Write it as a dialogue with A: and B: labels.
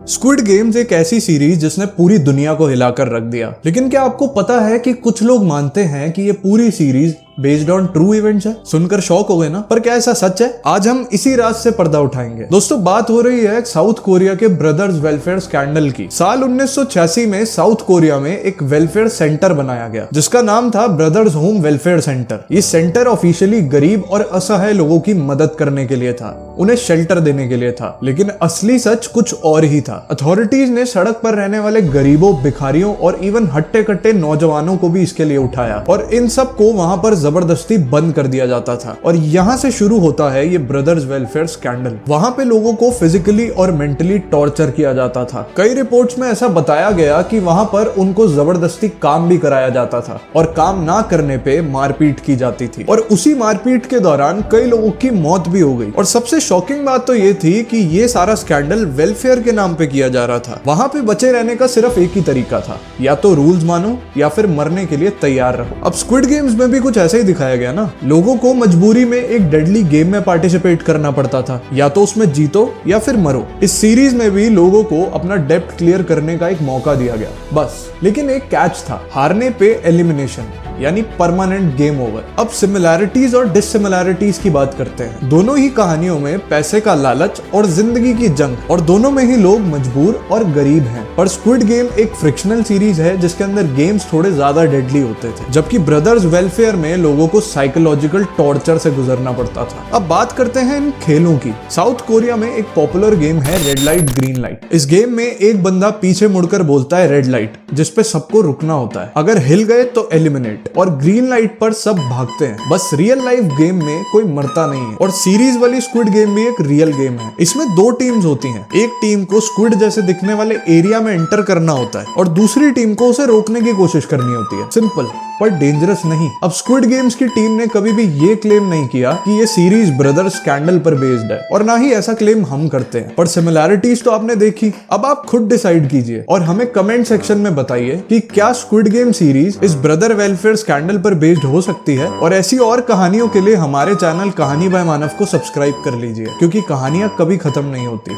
A: Squid games एक ऐसी series जिसने पूरी दुनिया को हिलाकर रख दिया। लेकिन क्या आपको पता है कि कुछ लोग मानते हैं कि ये पूरी series based on true events है। सुनकर शॉक हो गए ना? पर क्या ऐसा सच है? आज हम इसी राज से पर्दा उठाएंगे। दोस्तों, बात हो रही है साउथ कोरिया के ब्रदर्स वेलफेयर स्कैंडल की। साल 1986 में साउथ कोरिया में एक वेलफेयर सेंटर बनाया गया जिसका नाम था ब्रदर्स होम वेलफेयर सेंटर। ये सेंटर ऑफिशियली गरीब और असहाय लोगों की मदद करने के लिए था, उन्हें शेल्टर देने के लिए था। लेकिन असली सच कुछ और ही था। अथॉरिटीज ने सड़क पर रहने वाले गरीबों, भिखारियों और इवन हट्टे कट्टे नौजवानों को भी इसके लिए उठाया और इन सब को वहां पर जबरदस्ती बंद कर दिया जाता था। और यहाँ से शुरू होता है ये ब्रदर्स वेलफेयर स्कैंडल। वहां पे लोगों को फिजिकली और मेंटली टॉर्चर किया जाता था। कई रिपोर्ट्स में ऐसा बताया गया कि वहां पर उनको जबरदस्ती काम भी कराया जाता था और काम ना करने पे मारपीट की जाती थी। और उसी मारपीट के दौरान कई लोगों की मौत भी हो गई। और सबसे शॉकिंग बात तो ये थी कि ये सारा स्कैंडल वेलफेयर के नाम पे किया जा रहा था। वहां पे बचे रहने का सिर्फ एक ही तरीका था, या तो रूल्स मानो या फिर मरने के लिए तैयार रहो। अब स्क्विड गेम्स में भी कुछ ऐसे ही दिखाया गया ना। लोगों को मजबूरी में एक डेडली गेम में पार्टिसिपेट करना पड़ता था, या तो उसमें जीतो या फिर मरो। इस सीरीज में भी लोगों को अपना डेप्ट क्लियर करने का एक मौका दिया गया, बस। लेकिन एक कैच था, हारने पे एलिमिनेशन यानी परमानेंट गेम ओवर। अब सिमिलैरिटीज और डिससिमिलैरिटीज की बात करते हैं। दोनों ही कहानियों में पैसे का लालच और जिंदगी की जंग, और दोनों में ही लोग मजबूर और गरीब हैं। पर स्क्विड गेम एक फ्रिक्शनल सीरीज है जिसके अंदर गेम्स थोड़े ज्यादा डेडली होते थे, जबकि ब्रदर्स वेलफेयर में लोगों को साइकोलॉजिकल टॉर्चर से गुजरना पड़ता था। अब बात करते हैं इन खेलों की। साउथ कोरिया में एक पॉपुलर गेम है रेड लाइट ग्रीन लाइट। इस गेम में एक बंदा पीछे मुड़कर बोलता है रेड लाइट, जिसपे सबको रुकना होता है। अगर हिल गए तो एलिमिनेट, और ग्रीन लाइट पर सब भागते हैं। बस रियल लाइफ गेम में कोई मरता नहीं है। और सीरीज वाली स्क्विड गेम भी एक रियल गेम है। इसमें दो टीम्स होती हैं। एक टीम को स्क्विड जैसे दिखने वाले एरिया में एंटर करना होता है और दूसरी टीम को उसे रोकने की कोशिश करनी होती है। सिंपल पर डेंजरस नहीं। अब स्क्विड गेम्स की टीम ने कभी भी ये क्लेम नहीं किया कि ये सीरीज ब्रदर्स स्कैंडल पर बेस्ड है, और ना ही ऐसा क्लेम हम करते हैं। पर सिमिलैरिटीज तो आपने देखी। अब आप खुद डिसाइड कीजिए और हमें कमेंट सेक्शन में बताइए कि क्या स्क्विड गेम सीरीज इस ब्रदर वेलफेयर स्कैंडल पर बेस्ड हो सकती है। और ऐसी और कहानियों के लिए हमारे चैनल कहानी बाय मानव को सब्सक्राइब कर लीजिए, क्योंकि कहानियां कभी खत्म नहीं होती।